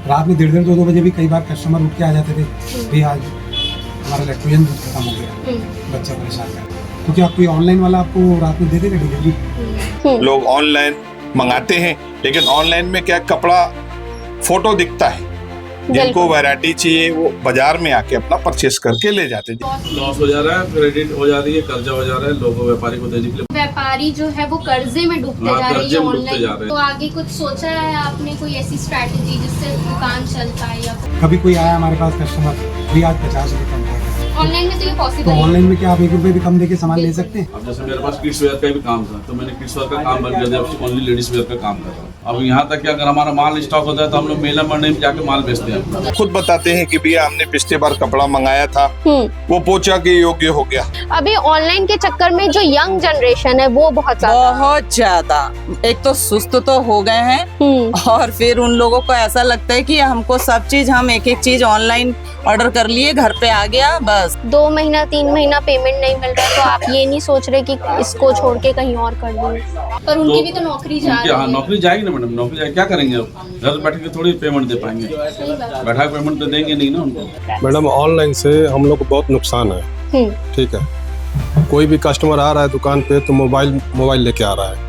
रात में 1:30 2 बजे भी कई बार कस्टमर उठ के आ जाते थे, भाई आज हमारा इलेक्ट्रिशियन दूध खत्म हो गया, बच्चा परेशान है। क्योंकि आप कोई ऑनलाइन वाला आपको रात में दे देगा डिलीवरी। लोग ऑनलाइन मंगाते हैं, लेकिन ऑनलाइन में क्या कपड़ा फोटो दिखता है, जिनको वैरायटी चाहिए वो बाजार में आके अपना परचेस करके ले जाते हैं। लॉस हो जा रहा है, क्रेडिट हो जा रही है, कर्जा हो जा रहा है, लोगों व्यापारी को देने के लिए। व्यापारी जो है वो कर्जे में डूबते जा रहे हैं ऑनलाइन। तो आगे कुछ सोचा है आपने, कोई ऐसी स्ट्रैटेजी जिससे दुकान चल पाए? या कभी कोई आया हमारे पास कस्टमर, भी आज 50 रुपये कम है, ऑनलाइन में तो ये तो पॉसिबल है। ऑनलाइन में क्या आप 1 रुपये भी कम देके सामान ले सकते हैं? अब जैसे मेरे पास किड्स वेयर का भी काम था, तो मैंने किड्स वेयर का काम बंद कर दिया, ओनली लेडीज वेयर का काम कर रहा हूँ। अब यहाँ तक कि अगर हमारा माल स्टॉक होता है तो हम लोग मेला मंडी में जाके माल बेचते हैं। खुद बताते हैं कि भैया हमने पिछले बार कपड़ा मंगाया था, वो पोचा के योग्य हो गया। अभी ऑनलाइन के चक्कर में जो यंग जनरेशन है वो बहुत ज्यादा एक तो सुस्त तो हो गए हैं, और फिर उन लोगों को ऐसा लगता है कि हमको सब चीज, हम एक एक चीज ऑनलाइन ऑर्डर कर लिए, घर पे आ गया, बस 2 महीना 3 महीना पेमेंट नहीं मिल रहा है, तो आप ये नहीं सोच रहे कि इसको छोड़ के कहीं और कर दूं? पर उनकी भी तो नौकरी जा रही है। नौकरी जाएगी ना मैडम, नौकरी जाएगी, क्या करेंगे? अब घर बैठ के थोड़ी पेमेंट दे पाएंगे, बैठा पेमेंट तो देंगे नहीं ना उनको। मैडम ऑनलाइन से हम लोग को बहुत नुकसान है। ठीक है, कोई भी कस्टमर आ रहा है दुकान पे तो मोबाइल लेके आ रहा है।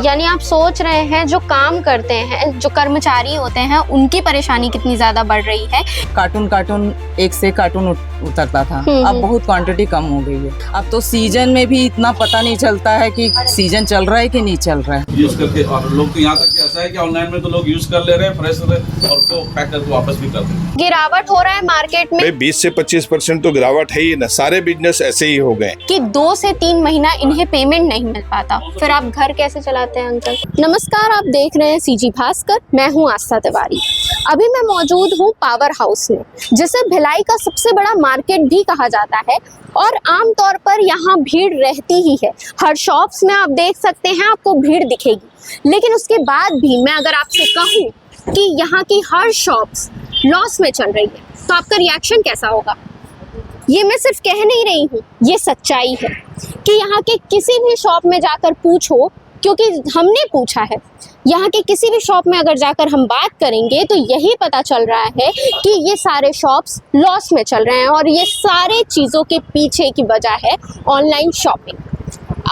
यानी आप सोच रहे हैं जो काम करते हैं, जो कर्मचारी होते हैं, उनकी परेशानी कितनी ज्यादा बढ़ रही है। कार्टून एक से कार्टून उतरता था, अब बहुत क्वांटिटी कम हो गई है। अब तो सीजन में भी इतना पता नहीं चलता है कि सीजन चल रहा है कि नहीं चल रहा है। यूज करके, और लोग तो यहाँ तक कि ऐसा है कि ऑनलाइन में तो लोग यूज कर ले रहे हैं फ्रेश और को पैक करके वापस भी कर दें। गिरावट हो रहा है मार्केट में। 20 से 25% तो गिरावट है ही ना, सारे बिजनेस ऐसे ही हो गए कि 2 से 3 महीना इन्हें पेमेंट नहीं मिल पाता, फिर आप घर कैसे चलाते हैं अंकल? नमस्कार, आप देख रहे हैं सीजी भास्कर, मैं हूं आस्था तिवारी। अभी मैं मौजूद हूं पावर हाउस में, जिसे भिलाई का सबसे बड़ा मार्केट भी कहा जाता है, और आमतौर पर यहाँ भीड़ रहती ही है। हर शॉप्स में आप देख सकते हैं आपको भीड़ दिखेगी, लेकिन उसके बाद भी मैं अगर आपसे कहूँ कि यहाँ की हर शॉप्स लॉस में चल रही है, तो आपका रिएक्शन कैसा होगा? ये मैं सिर्फ कह नहीं रही हूँ, ये सच्चाई है कि यहाँ के किसी भी शॉप में जाकर पूछो, क्योंकि हमने पूछा है, यहाँ के किसी भी शॉप में अगर जाकर हम बात करेंगे तो यही पता चल रहा है कि ये सारे शॉप्स लॉस में चल रहे हैं, और ये सारे चीज़ों के पीछे की वजह है ऑनलाइन शॉपिंग।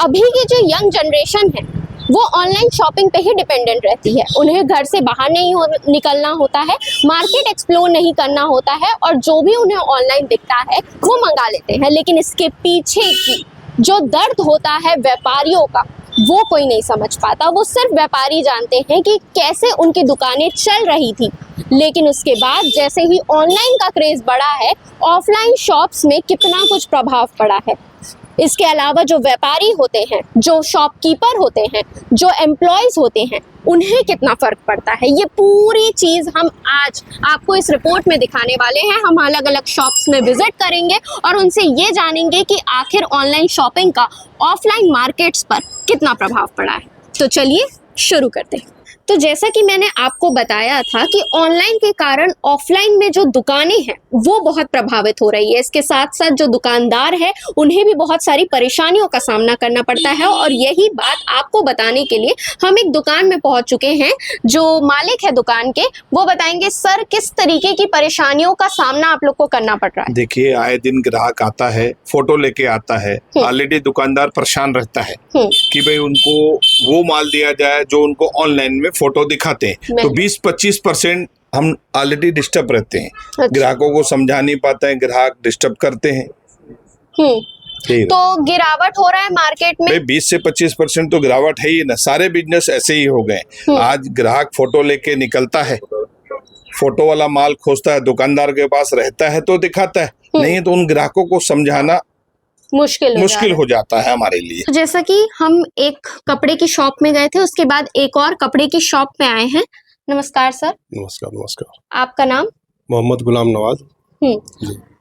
अभी की जो यंग जनरेशन है वो ऑनलाइन शॉपिंग पे ही डिपेंडेंट रहती है। उन्हें घर से बाहर नहीं निकलना होता है, मार्केट एक्सप्लोर नहीं करना होता है, और जो भी उन्हें ऑनलाइन दिखता है वो मंगा लेते हैं। लेकिन इसके पीछे की जो दर्द होता है व्यापारियों का, वो कोई नहीं समझ पाता। वो सिर्फ व्यापारी जानते हैं कि कैसे उनकी दुकानें चल रही थी, लेकिन उसके बाद जैसे ही ऑनलाइन का क्रेज़ बढ़ा है, ऑफलाइन शॉप्स में कितना कुछ प्रभाव पड़ा है। इसके अलावा जो व्यापारी होते हैं, जो शॉपकीपर होते हैं, जो एम्प्लॉयज़ होते हैं, उन्हें कितना फ़र्क पड़ता है, ये पूरी चीज़ हम आज आपको इस रिपोर्ट में दिखाने वाले हैं। हम अलग अलग शॉप्स में विजिट करेंगे और उनसे ये जानेंगे कि आखिर ऑनलाइन शॉपिंग का ऑफलाइन मार्केट्स पर कितना प्रभाव पड़ा है। तो चलिए शुरू करते हैं। तो जैसा कि मैंने आपको बताया था कि ऑनलाइन के कारण ऑफलाइन में जो दुकानें हैं वो बहुत प्रभावित हो रही है। इसके साथ साथ जो दुकानदार है उन्हें भी बहुत सारी परेशानियों का सामना करना पड़ता है, और यही बात आपको बताने के लिए हम एक दुकान में पहुंच चुके हैं। जो मालिक है दुकान के, वो बताएंगे सर किस तरीके की परेशानियों का सामना आप लोग को करना पड़ रहा है। देखिए, आए दिन ग्राहक आता है, फोटो लेके आता है, ऑलरेडी दुकानदार परेशान रहता है कि भाई उनको वो माल दिया जाए जो उनको ऑनलाइन में फोटो दिखाते हैं। तो 20-25% हम ऑलरेडी डिस्टर्ब रहते हैं। अच्छा। ग्राहकों को समझा नहीं पाते हैं, ग्राहक डिस्टर्ब करते हैं। तो गिरावट हो रहा है मार्केट में। 20 से 25% तो गिरावट है ही ना, सारे बिजनेस ऐसे ही हो गए। आज ग्राहक फोटो लेके निकलता है, फोटो वाला माल खोजता है, दुकानदार के पास रहता है तो दिखाता है, नहीं तो उन ग्राहकों को समझाना मुश्किल हो जाता है हमारे लिए। तो जैसा कि हम एक कपड़े की शॉप में गए थे, उसके बाद एक और कपड़े की शॉप में आए हैं। नमस्कार सर। नमस्कार। आपका नाम? मोहम्मद गुलाम नवाज।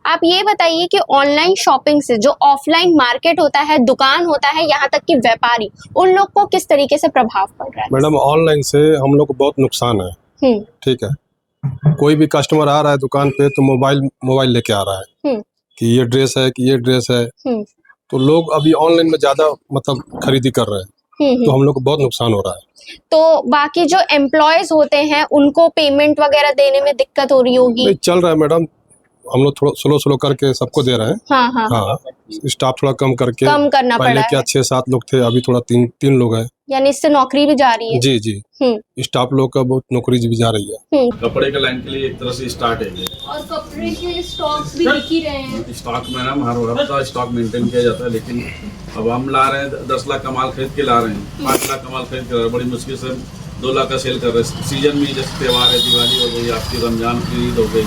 आप ये बताइए कि ऑनलाइन शॉपिंग से जो ऑफलाइन मार्केट होता है, दुकान होता है, यहाँ तक कि व्यापारी, उन लोग को किस तरीके से प्रभाव पड़ रहा है? मैडम ऑनलाइन से हम लोग को बहुत नुकसान है। ठीक है, कोई भी कस्टमर आ रहा है दुकान पे तो मोबाइल लेके आ रहा है कि ये ड्रेस है, कि ये ड्रेस है, तो लोग अभी ऑनलाइन में ज्यादा मतलब खरीदी कर रहे हैं। तो हम लोग को बहुत नुकसान हो रहा है। तो बाकी जो एम्प्लॉयज होते हैं उनको पेमेंट वगैरह देने में दिक्कत हो रही होगी। नहीं चल रहा है मैडम, हम लोग थोड़ा स्लो स्लो करके सबको दे रहे हैं। हाँ हाँ हाँ, स्टाफ थोड़ा कम करके, कम करना पहले पड़ा क्या है, 6-7 लोग थे, अभी थोड़ा तीन लोग हैं। यानी इससे नौकरी भी जा रही है। जी जी, स्टाफ लोग का बहुत नौकरी भी जा रही है। कपड़े के लाइन के लिए एक तरह से स्टार्ट है ये। और कपड़े के स्टॉक्स भी दिख ही रहे हैं। स्टॉक में ना हर हफ्ता स्टॉक मेंटेन किया जाता है, लेकिन अब हम ला रहे हैं 10 लाख का माल खरीद के ला रहे हैं, 5 लाख का माल खरीद के ला रहे हैं, बड़ी मुश्किल से 2 लाख का सेल कर रहे हैं। सीजन में जैसे त्यौहार है, दिवाली हो गई, आपकी रमजान की ईद हो गई,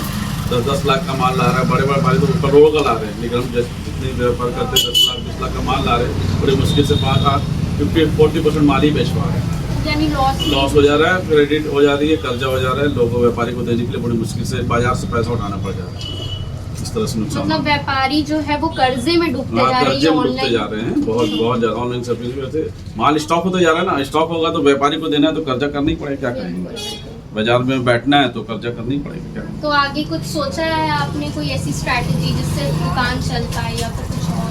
10-10 लाख का माल ला रहा है। बड़े बड़े माल तो करोड़ों का ला रहे हैं, लेकिन हम जितनी व्यापार करते हैं 10 लाख 20 लाख का माल ला रहे हैं, बड़ी मुश्किल से 50-40% माल ही बेच पा रहे हैं। यानी लॉस हो जा रहा है, क्रेडिट हो जा रही है, कर्जा हो जा रहा है, लोगों व्यापारी को देने के लिए बड़ी मुश्किल से बाजार से पैसा उठाना पड़ जा रहा है। इस तरह से नुकसान, मतलब व्यापारी जो है वो कर्जे में डूबते जा रहे कर्जे हैं, में डूबते जा रहे हैं, बहुत ज्यादा ऑनलाइन सर्विस में से माल स्टॉक होता जा रहा है ना। स्टॉक होगा तो व्यापारी को देना है तो कर्जा करना ही पड़ेगा, क्या करेंगे, बाजार में बैठना है तो कर्जा करना ही पड़ेगा, क्या करेंगे। तो आगे कुछ सोचा है आपने, कोई ऐसी स्ट्रैटेजी जिससे दुकान चल पाए या फिर कुछ और?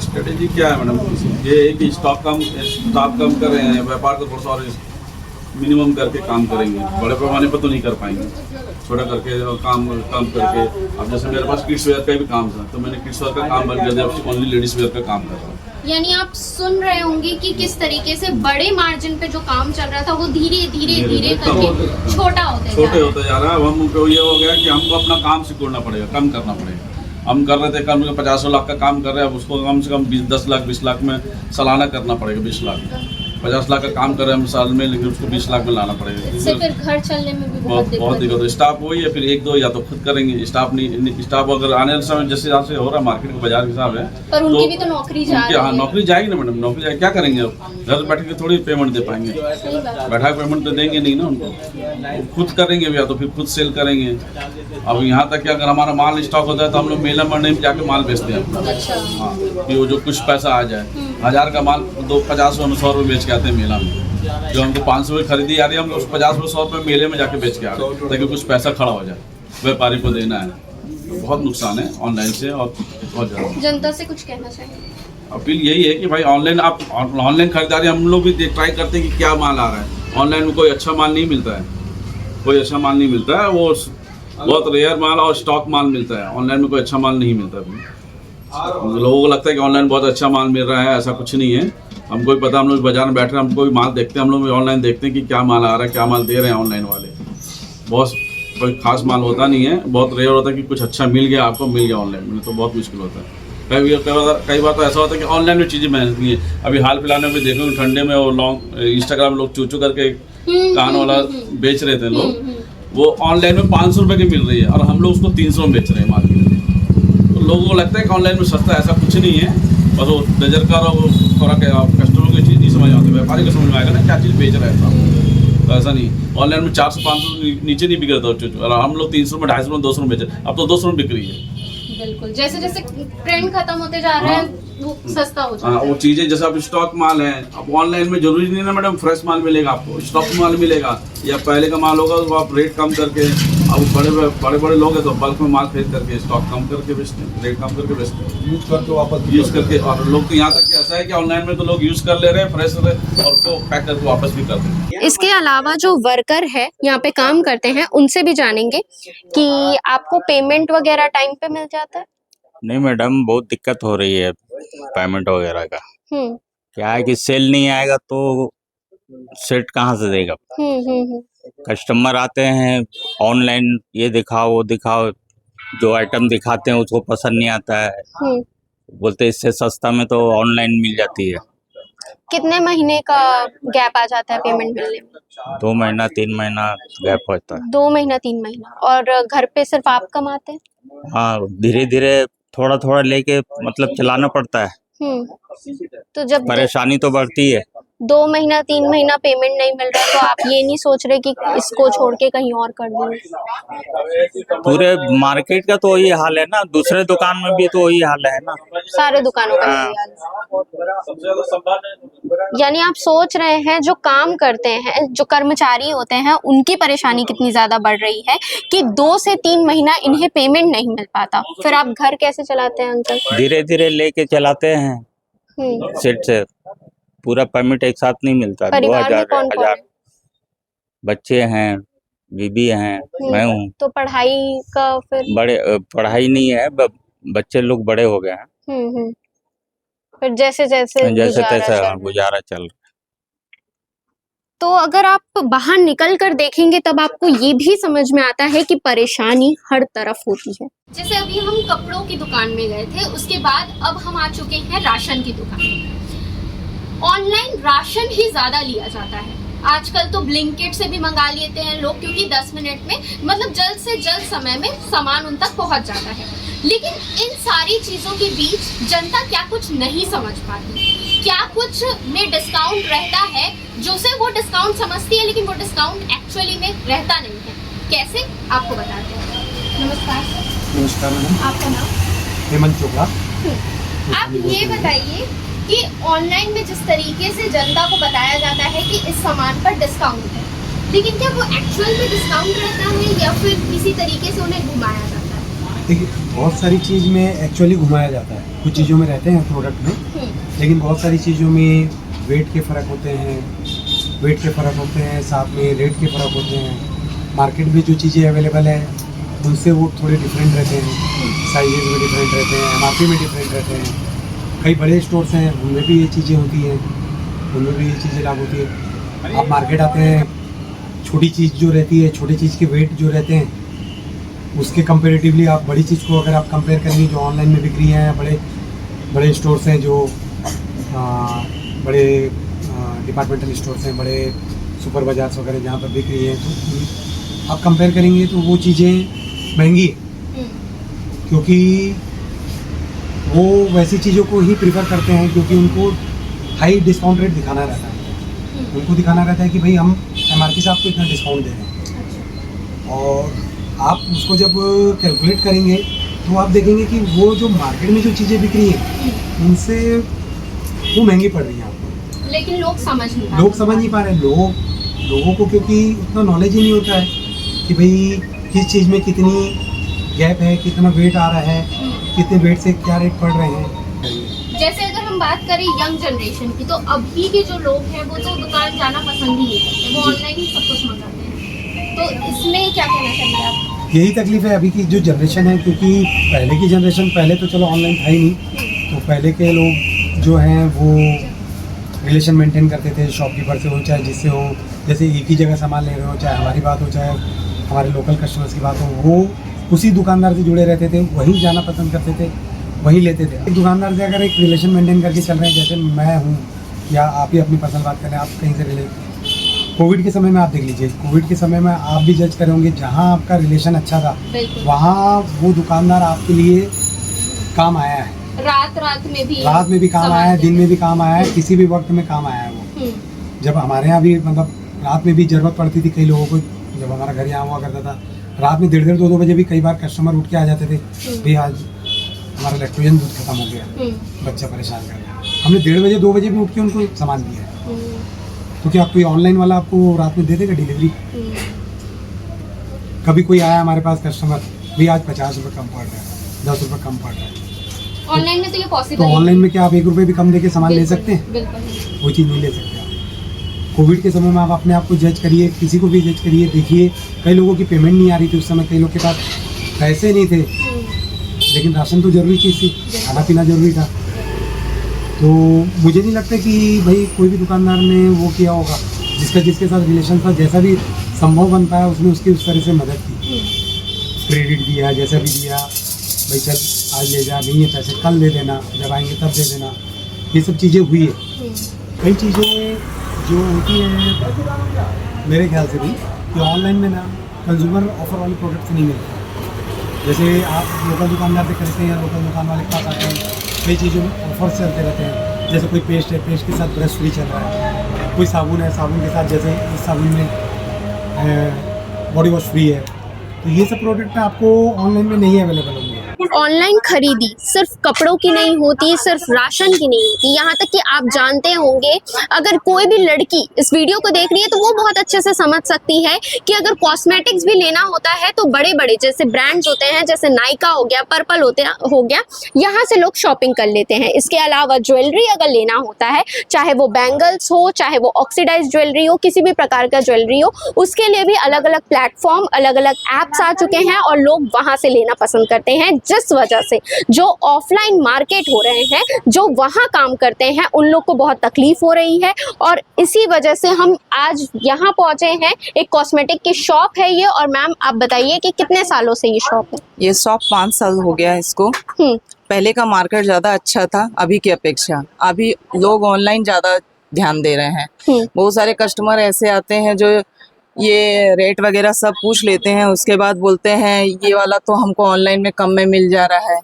स्ट्रेटेजी क्या है मैडम, ये है कि स्टॉक कम कर रहे हैं, व्यापार को थोड़ा सा और मिनिमम करके काम करेंगे, बड़े पैमाने पर तो नहीं कर पाएंगे, छोटा करके और काम कम करके। अब जैसे मेरे पास किड्स वेयर का भी काम था, तो मैंने किड्स वेयर का काम बंद कर दिया, अब ओनली लेडीज वेयर का काम कर रहा हूँ। यानी आप सुन रहे होंगे कि किस तरीके से बड़े मार्जिन पे जो काम चल रहा था वो धीरे धीरे करके छोटा होते जा रहा है। अब हमको ये हो गया कि हमको अपना काम सिकुड़ना पड़ेगा, कम करना पड़ेगा। हम कर रहे थे कम 50 लाख का काम कर रहे हैं, अब उसको कम से कम 10 लाख 20 लाख में सालाना करना पड़ेगा। 20 लाख 50 लाख का काम कर रहे हैं हम साल में, लेकिन उसको 20 लाख में लाना पड़ेगा। इससे फिर घर चलने में भी बहुत दिक्कत है। स्टाफ वही है, फिर 1-2 या तो खुद करेंगे, स्टाफ अगर आने वाले समय जैसे यहाँ से हो रहा है मार्केट का बाजार के हिसाब है, पर उनकी भी तो नौकरी जा रही है। हाँ, नौकरी जाएगी ना मैडम, नौकरी जाएगी, क्या करेंगे अब घर बैठ के थोड़ी पेमेंट दे पाएंगे, बैठा पेमेंट तो देंगे नहीं ना उनको, खुद करेंगे या तो फिर खुद सेल करेंगे। अब यहाँ तक कि अगर हमारा माल स्टॉक होता है तो हम लोग मेला मंडी में जाके माल बेचते हैं। अच्छा। हाँ, कि वो जो कुछ पैसा आ जाए, 1000 का माल 50-100 रुपये बेच के आते हैं मेला में, जो हमको 500 रुपये खरीदी आ रही है, हम लोग 50-100 रुपये मेले में जाके बेच के आ रहे हैं, ताकि कुछ पैसा खड़ा हो जाए, व्यापारी को देना है। बहुत नुकसान है ऑनलाइन से, और बहुत ज़्यादा। जनता से कुछ कहना चाहिए? अपील यही है कि भाई ऑनलाइन खरीदारी हम लोग भी ट्राई करते हैं कि क्या माल आ रहा है। ऑनलाइन में कोई अच्छा माल नहीं मिलता है, कोई अच्छा माल नहीं मिलता है, वो बहुत रेयर माल और स्टॉक माल मिलता है। ऑनलाइन में कोई अच्छा माल नहीं मिलता है। लोगों को लगता है कि ऑनलाइन बहुत अच्छा माल मिल रहा है, ऐसा कुछ नहीं है। हमको भी पता, हम लोग बाजार में बैठ रहे हैं, हमको भी माल देखते हैं, हम लोग भी ऑनलाइन देखते हैं कि क्या माल आ रहा है, क्या माल दे रहे हैं ऑनलाइन वाले। बहुत कोई खास माल होता नहीं है, बहुत रेयर होता है कि कुछ अच्छा मिल गया, आपको मिल गया ऑनलाइन में, तो बहुत मुश्किल होता है। कई बार तो ऐसा होता है कि ऑनलाइन में चीज़ें महंगी है। अभी हाल फिलहाल में भी देखो ठंडे में वो लॉन्ग इंस्टाग्राम लोग चू करके कान वाला बेच रहे थे लोग, वो ऑनलाइन में 500 रुपये की मिल रही है और हम लोग उसको 300 में बेच रहे हैं मार्केट में। तो लोगों को लगता है कि ऑनलाइन में सस्ता, ऐसा कुछ नहीं है। बस वो नजर का और थोड़ा कस्टमर को चीज़ नहीं समझ आती, व्यापारी को समझ में आएगा ना क्या चीज़ बेच रहा है साहब। तो ऐसा नहीं, ऑनलाइन में 400-500 नीचे नहीं बिक रहा था, और हम लोग 300 में 250 में 200 में बेच रहे, अब तो 200 में बिक रही है। बिल्कुल, जैसे जैसे ट्रेंड खत्म होते जा रहे हैं वो सस्ता हो जाता है। वो चीजें जैसे अब स्टॉक माल है, अब ऑनलाइन में जरूरी नहीं ना मैडम फ्रेश माल मिलेगा आपको, स्टॉक माल मिलेगा, या पहले का माल होगा तो आप रेट कम करके, अब बड़े लोग हैं तो बल्क में माल खरीद करके स्टॉक कम करके बेचते हैं, रेट कम करके बेचते हैं, यूज करके। और लोग तो यहाँ तक कि ऐसा है कि ऑनलाइन में तो लोग यूज कर ले रहे हैं फ्रेश, और उसको पैक करके वापस भी कर देते हैं। इसके अलावा जो वर्कर है यहाँ पे काम करते हैं, उनसे भी जानेंगे कि आपको पेमेंट वगैरह टाइम पे मिल जाता है? नहीं मैडम, बहुत दिक्कत हो रही है पेमेंट वगैरह का। क्या है कि सेल नहीं आएगा तो सेट कहाँ से देगा। कस्टमर आते हैं ऑनलाइन, ये दिखाओ वो दिखाओ, जो आइटम दिखाते हैं उसको पसंद नहीं आता है, बोलते इससे सस्ता में तो ऑनलाइन मिल जाती है। कितने महीने का गैप आ जाता है पेमेंट मिलने में? 2 महीना 3 महीना गैप होता है। 2 महीना 3 महीना। और घर पे सिर्फ आप कमाते हैं? हाँ, धीरे धीरे थोड़ा थोड़ा लेके मतलब चलाना पड़ता है। तो जब परेशानी तो बढ़ती है। 2 महीना 3 महीना पेमेंट नहीं मिल रहा है तो आप ये नहीं सोच रहे कि इसको छोड़ के कहीं और कर दूं? पूरे मार्केट का तो वही हाल है ना, दूसरे दुकान में भी तो वही हाल है ना, सारे दुकानों का यही हाल है। यानी आप सोच रहे हैं जो काम करते हैं, जो कर्मचारी होते हैं, उनकी परेशानी कितनी ज्यादा बढ़ रही है कि 2 से 3 महीना इन्हें पेमेंट नहीं मिल पाता। फिर आप घर कैसे चलाते हैं अंकल? धीरे धीरे लेके चलाते हैं सेट से, पूरा पेमेंट एक साथ नहीं मिलता। परिवार में 2000 कौन कौन 1000 है? बच्चे हैं, बीबी हैं, मैं हूँ। तो पढ़ाई का फिर बड़े पढ़ाई नहीं है, बच्चे लोग बड़े हो गए हैं। फिर जैसे जैसे जैसे गुजारा तैसे चल रहा है। गुजारा चल रहा तो अगर आप बाहर निकल कर देखेंगे तब आपको ये भी समझ में आता है कि परेशानी हर तरफ होती है। जैसे अभी हम कपड़ों की दुकान में गए थे, उसके बाद अब हम आ चुके हैं राशन की दुकान में। ऑनलाइन राशन ही ज्यादा लिया जाता है आजकल, तो ब्लिंकिट से भी मंगा लेते हैं लोग, क्योंकि 10 मिनट में मतलब जल्द से जल्द समय में सामान उन तक पहुंच जाता है। लेकिन इन सारी चीजों के बीच जनता क्या कुछ नहीं समझ पाती, क्या कुछ में डिस्काउंट रहता है जो से वो डिस्काउंट समझती है, लेकिन वो डिस्काउंट एक्चुअली में रहता नहीं है। कैसे, आपको बताते हैं। नमस्कार सर। नमस्कार मैडम। आपका नाम? हेमंत चोपड़ा। आप ये बताइए कि ऑनलाइन में जिस तरीके से जनता को बताया जाता है कि इस सामान पर डिस्काउंट है, लेकिन क्या वो एक्चुअल में डिस्काउंट रहता है या फिर किसी तरीके से उन्हें घुमाया जाता है? देखिए, बहुत सारी चीज़ में एक्चुअली घुमाया जाता है, कुछ चीज़ों में रहते हैं प्रोडक्ट में, लेकिन बहुत सारी चीज़ों में वेट के फ़र्क होते हैं, साथ में रेट के फ़र्क होते हैं। मार्केट में जो चीज़ें अवेलेबल है उनसे वो थोड़े डिफरेंट रहते हैं, साइजेज में डिफरेंट रहते हैं, MRP में डिफरेंट रहते हैं। कई बड़े स्टोर्स हैं, उनमें भी ये चीज़ें होती हैं, उनमें भी ये चीज़ें लागू होती है। आप मार्केट आते हैं, छोटी चीज़ जो रहती है, छोटी चीज़ के वेट जो रहते हैं, उसके कंपेरेटिवली आप बड़ी चीज़ को अगर आप कंपेयर करेंगे जो ऑनलाइन में बिक रही हैं, बड़े स्टोर्स हैं, जो बड़े डिपार्टमेंटल स्टोर्स हैं, बड़े सुपर बाजार्स वगैरह जहाँ पर बिक रही हैं, तो आप कंपेयर करेंगे तो वो चीज़ें महंगी है, क्योंकि वो वैसी चीज़ों को ही प्रीफर करते हैं, क्योंकि उनको हाई डिस्काउंट रेट दिखाना रहता है। उनको दिखाना रहता है कि भाई हम MRP से आपको इतना डिस्काउंट दे रहे हैं, और आप उसको जब कैलकुलेट करेंगे तो आप देखेंगे कि वो जो मार्केट में जो चीज़ें बिक रही हैं उनसे वो महंगी पड़ रही हैं आपको, लेकिन लोग समझ नहीं पा रहे। लोगों को क्योंकि उतना नॉलेज ही नहीं होता है कि भाई किस चीज़ में कितनी गैप है, कितना वेट आ रहा है, कितने वेट से क्या रेट पड़ रहे हैं। जैसे अगर हम बात करें यंग जनरेशन की, तो अभी के जो लोग हैं वो तो दुकान जाना पसंद ही नहीं करते, वो ऑनलाइन ही सब कुछ मंगाते हैं। तो इसमें क्या कहना चाहिए आप? यही तकलीफ है अभी की जो जनरेशन है, क्योंकि पहले की जनरेशन, पहले तो चलो ऑनलाइन था ही नहीं, तो पहले के लोग जो हैं वो रिलेशन मेंटेन करते थे शॉपकीपर से हो, चाहे जिससे हो, जैसे एक ही जगह सामान ले रहे हो, चाहे हमारी बात हो, चाहे हमारे लोकल कस्टमर्स की बात हो, वो उसी दुकानदार से जुड़े रहते थे, वहीं जाना पसंद करते थे, वहीं लेते थे। एक दुकानदार से अगर एक रिलेशन मेंटेन करके चल रहे हैं, जैसे मैं हूँ या आप ही अपनी पर्सनल बात करें, आप कहीं से कोविड के समय में आप देख लीजिए, कोविड के समय में आप भी जज करेंगे, जहाँ आपका रिलेशन अच्छा था वहाँ वो दुकानदार आपके लिए काम आया है। रात में भी काम आया है, दिन में भी काम आया है, किसी भी वक्त में काम आया है वो। जब हमारे यहाँ भी मतलब रात में भी ज़रूरत पड़ती थी कई लोगों को, जब हमारा घर यहाँ हुआ करता था, रात में 1:30 2 बजे भी कई बार कस्टमर उठ के आ जाते थे, भाई आज हमारा लैक्टोजन दूध खत्म हो गया, बच्चा परेशान कर रहा है। हमने 1:30 बजे 2 बजे भी उठ के उनको सामान दिया है। तो क्या कोई ऑनलाइन वाला आपको रात में दे देगा डिलीवरी? कभी कोई आया हमारे पास कस्टमर, भाई आज 50 रुपये कम पड़ रहा है, 10 रुपये कम पड़ रहा है, ऑनलाइन में तो ये पॉसिबल तो ऑनलाइन में क्या आप 1 रुपये भी कम देके सामान ले सकते हैं? बिल्कुल वो चीज़ नहीं ले सकते आप। कोविड के समय में आप अपने आप को जज करिए, किसी को भी जज करिए, देखिए कई लोगों की पेमेंट नहीं आ रही थी उस समय, कई लोग के पास पैसे नहीं थे, लेकिन राशन तो जरूरी चीज़ थी, खाना पीना जरूरी था। तो मुझे नहीं लगता कि भाई कोई भी दुकानदार ने वो किया होगा, जिसके साथ रिलेशन था, जैसा भी संभव बनता है उसने उसकी उस तरह से मदद की, क्रेडिट दिया, जैसा भी दिया, भाई चल आज ले जा, नहीं है पैसे कल दे देना, जब आएंगे तब दे देना, ये सब चीज़ें हुई है। कई चीज़ें जो होती है मेरे ख्याल से भी कि ऑनलाइन में ना कंज्यूमर ऑफर वाले प्रोडक्ट्स नहीं मिलते। जैसे आप लोकल दुकानदार से खरीदते हैं या लोकल दुकान वाले के पास आते हैं, कई चीज़ों में ऑफर्स चलते रहते हैं। जैसे कोई पेस्ट है, पेस्ट के साथ ब्रश फ्री चल रहा है, कोई साबुन है, साबुन के साथ जैसे इस साबुन में बॉडी वॉश फ्री है। तो ये सब प्रोडक्ट आपको ऑनलाइन में नहीं अवेलेबल होंगे। ऑनलाइन खरीदी सिर्फ कपड़ों की नहीं होती, सिर्फ राशन की नहीं होती, यहाँ तक कि आप जानते होंगे, अगर कोई भी लड़की इस वीडियो को देख रही है तो वो बहुत अच्छे से समझ सकती है कि अगर कॉस्मेटिक्स भी लेना होता है तो बड़े बड़े जैसे ब्रांड्स होते हैं, जैसे नायका हो गया, पर्पल हो गया, यहाँ से लोग शॉपिंग कर लेते हैं। इसके अलावा ज्वेलरी अगर लेना होता है, चाहे वो बैंगल्स हो, चाहे वो ऑक्सीडाइज ज्वेलरी हो, किसी भी प्रकार का ज्वेलरी हो, उसके लिए भी अलग अलग प्लेटफॉर्म, अलग अलग ऐप्स आ चुके हैं और लोग वहाँ से लेना पसंद करते हैं, जिस वजह से जो ऑफलाइन मार्केट हो रहे हैं, जो वहाँ काम करते हैं, उन लोग को बहुत तकलीफ हो रही है। और इसी वजह से हम आज यहाँ पहुँचे हैं। एक कॉस्मेटिक की शॉप है ये। और मैम आप बताइए कि कितने सालों से ये शॉप है? ये शॉप 5 साल हो गया है इसको। पहले का मार्केट ज़्यादा अच्छा था अभी की अपेक्षा। अभी लोग ऑनलाइन ज़्यादा ध्यान दे रहे हैं। बहुत सारे कस्टमर ऐसे आते हैं जो ये रेट वगैरह सब पूछ लेते हैं, उसके बाद बोलते हैं ये वाला तो हमको ऑनलाइन में कम में मिल जा रहा है,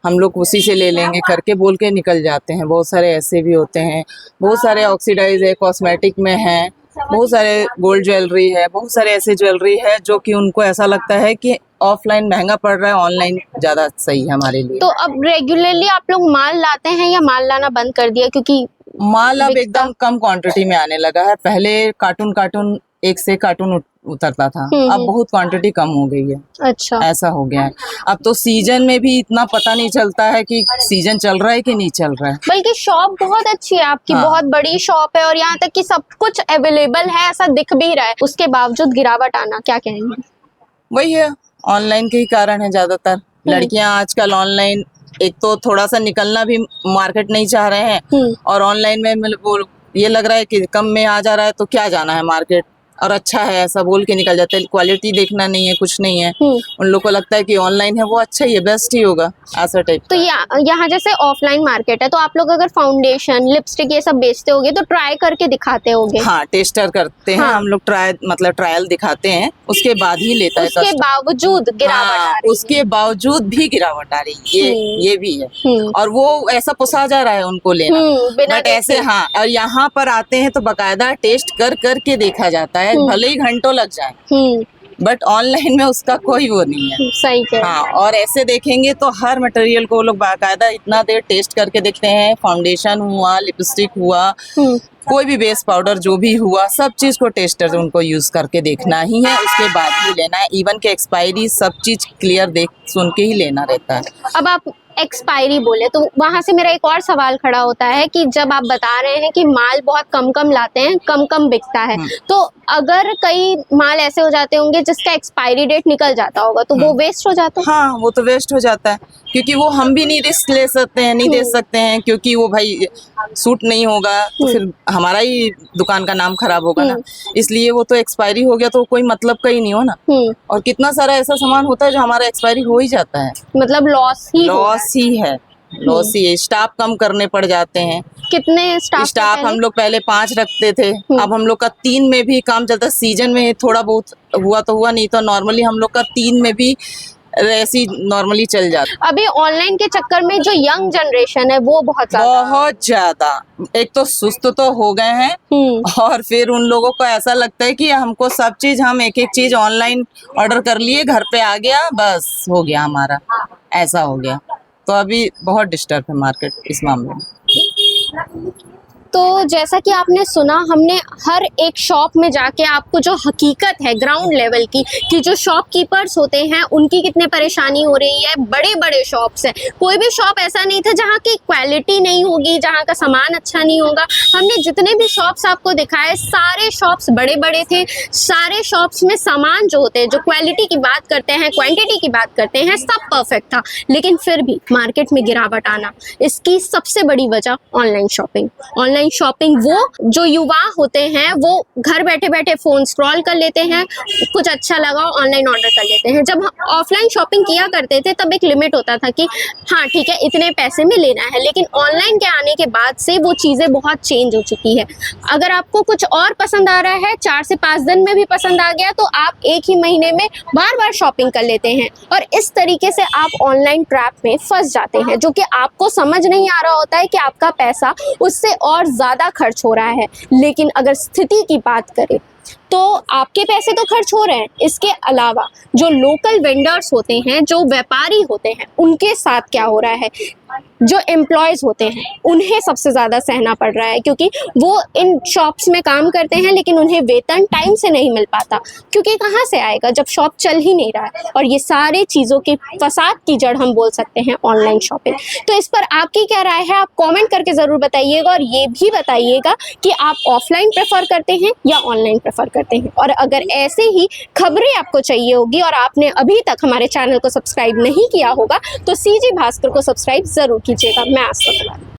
हम लोग उसी से ले लेंगे करके बोल के निकल जाते हैं। बहुत सारे ऐसे भी होते हैं। बहुत सारे ऑक्सीडाइज है, कॉस्मेटिक में है, बहुत सारे गोल्ड ज्वेलरी है, बहुत सारे ऐसे ज्वेलरी है जो कि उनको ऐसा लगता है कि ऑफलाइन महंगा पड़ रहा है, ऑनलाइन ज्यादा सही है हमारे लिए। तो अब रेगुलरली आप लोग माल लाते हैं या माल लाना बंद कर दिया? क्योंकि माल अब एकदम कम क्वांटिटी में आने लगा है। पहले कार्टून एक से कार्टून उतरता था, अब बहुत क्वांटिटी कम हो गई है। अच्छा, ऐसा हो गया है। अब तो सीजन में भी इतना पता नहीं चलता है कि सीजन चल रहा है कि नहीं चल रहा है। बल्कि शॉप बहुत अच्छी है आपकी। हाँ। बहुत बड़ी शॉप है और यहाँ तक कि सब कुछ अवेलेबल है, ऐसा दिख भी रहा है। उसके बावजूद गिरावट आना, क्या कहेंगे? वही है, ऑनलाइन के ही कारण है ज्यादातर। लड़कियां आजकल ऑनलाइन, एक तो थोड़ा सा निकलना भी मार्केट नहीं चाह रहे हैं और ऑनलाइन में वो ये लग रहा है कि कम में आ जा रहा है तो क्या जाना है मार्केट, और अच्छा है ऐसा बोल के निकल जाते हैं। क्वालिटी देखना नहीं है, कुछ नहीं है, उन लोग को लगता है कि ऑनलाइन है वो अच्छा ही है, बेस्ट ही होगा, ऐसा टाइप। तो यहाँ जैसे ऑफलाइन मार्केट है तो आप लोग अगर फाउंडेशन, लिपस्टिक ये सब बेचते होगे तो ट्राई करके दिखाते होगे? हाँ, टेस्टर करते हैं हम लोग, ट्रायल दिखाते हैं, उसके बाद ही लेता है। उसके बावजूद गिरावट आ रही है। उसके बावजूद भी गिरावट आ रही है, ये भी है। और वो ऐसा पोसा जा रहा है उनको लेना, बट ऐसे हाँ। और यहाँ पर आते हैं तो बकायदा टेस्ट कर के देखा जाता है, भले ही घंटों लग जाए, बट ऑनलाइन में उसका कोई वो नहीं है। सही कह। हाँ, और ऐसे देखेंगे तो हर मटेरियल को लोग बाकायदा इतना देर टेस्ट करके देखते हैं। फाउंडेशन हुआ, लिपस्टिक हुआ, कोई भी बेस पाउडर जो भी हुआ, सब चीज को टेस्टर से उनको यूज करके देखना ही है, उसके बाद ही लेना है। इवन के एक्सपायरी सब चीज क्लियर देख सुन के ही लेना रहता है। अब आप एक्सपायरी बोले तो वहां से मेरा एक और सवाल खड़ा होता है कि जब आप बता रहे हैं कि माल बहुत कम लाते हैं, कम बिकता है, तो अगर कई माल ऐसे हो जाते होंगे जिसका एक्सपायरी डेट निकल जाता होगा तो वो वेस्ट हो जाता है? हाँ, वो तो वेस्ट हो जाता है, क्योंकि वो हम भी नहीं रिस्क ले सकते हैं, नहीं दे सकते हैं, क्योंकि वो भाई सूट नहीं होगा तो फिर हमारा ही दुकान का नाम खराब होगा ना। इसलिए वो तो एक्सपायरी हो गया तो कोई मतलब का ही नहीं हो ना। और कितना सारा ऐसा सामान होता है जो हमारा एक्सपायरी हो ही जाता है, मतलब लॉस ही है। लॉस ही है। स्टाफ कम करने पड़ जाते हैं। कितने स्टाफ हम लोग पहले 5 रखते थे, अब हम लोग का 3 में भी काम चलता है। सीजन में थोड़ा बहुत हुआ तो हुआ, नहीं तो नॉर्मली हम लोग का 3 में भी ऐसी नॉर्मली चल जाता। अभी ऑनलाइन के चक्कर में जो यंग जनरेशन है वो बहुत ज्यादा एक तो सुस्त तो हो गए हैं और फिर उन लोगों को ऐसा लगता है कि हमको सब चीज, हम एक चीज ऑनलाइन ऑर्डर कर लिए, घर पे आ गया, बस हो गया हमारा, ऐसा हो गया। तो अभी बहुत डिस्टर्ब है मार्केट इस मामले में। तो जैसा कि आपने सुना, हमने हर एक शॉप में जाके आपको जो हकीकत है ग्राउंड लेवल की, कि जो शॉपकीपर्स होते हैं उनकी कितने परेशानी हो रही है। बड़े बड़े शॉप्स हैं, कोई भी शॉप ऐसा नहीं था जहाँ की क्वालिटी नहीं होगी, जहाँ का सामान अच्छा नहीं होगा। हमने जितने भी शॉप्स आपको दिखाए, सारे शॉप्स बड़े बड़े थे। सारे शॉप्स में सामान जो होते हैं, जो क्वालिटी की बात करते हैं, क्वांटिटी की बात करते हैं, सब परफेक्ट था। लेकिन फिर भी मार्केट में गिरावट आना, इसकी सबसे बड़ी वजह ऑनलाइन शॉपिंग। ऑनलाइन शॉपिंग, वो जो युवा होते हैं वो घर बैठे बैठे फोन स्क्रॉल कर लेते हैं, कुछ अच्छा लगा ऑनलाइन ऑर्डर कर लेते हैं। जब हम ऑफलाइन शॉपिंग किया करते थे तब एक लिमिट होता था कि हाँ ठीक है, इतने पैसे में लेना है। लेकिन ऑनलाइन के आने के बाद से वो चीज़ें बहुत चेंज हो चुकी है। अगर आपको कुछ और पसंद आ रहा है, 4 से 5 दिन में भी पसंद आ गया, तो आप एक ही महीने में बार बार शॉपिंग कर लेते हैं और इस तरीके से आप ऑनलाइन ट्रैप में फंस जाते हैं, जो कि आपको समझ नहीं आ रहा होता है कि आपका पैसा उससे और ज़्यादा खर्च हो रहा है। लेकिन अगर स्थिति की बात करें तो आपके पैसे तो खर्च हो रहे हैं, इसके अलावा जो लोकल वेंडर्स होते हैं, जो व्यापारी होते हैं, उनके साथ क्या हो रहा है, जो एम्प्लॉयज़ होते हैं उन्हें सबसे ज़्यादा सहना पड़ रहा है, क्योंकि वो इन शॉप्स में काम करते हैं लेकिन उन्हें वेतन टाइम से नहीं मिल पाता, क्योंकि कहाँ से आएगा जब शॉप चल ही नहीं रहा है। और ये सारे चीज़ों के फसाद की जड़ हम बोल सकते हैं ऑनलाइन शॉपिंग। तो इस पर आपकी क्या राय है, आप कमेंट करके ज़रूर बताइएगा, और ये भी बताइएगा कि आप ऑफलाइन प्रेफर करते हैं या ऑनलाइन प्रेफर करते हैं। और अगर ऐसे ही खबरें आपको चाहिए होगी और आपने अभी तक हमारे चैनल को सब्सक्राइब नहीं किया होगा तो सीजी भास्कर को सब्सक्राइब ज़रूर कीजिएगा। मैं आस्था तिवारी।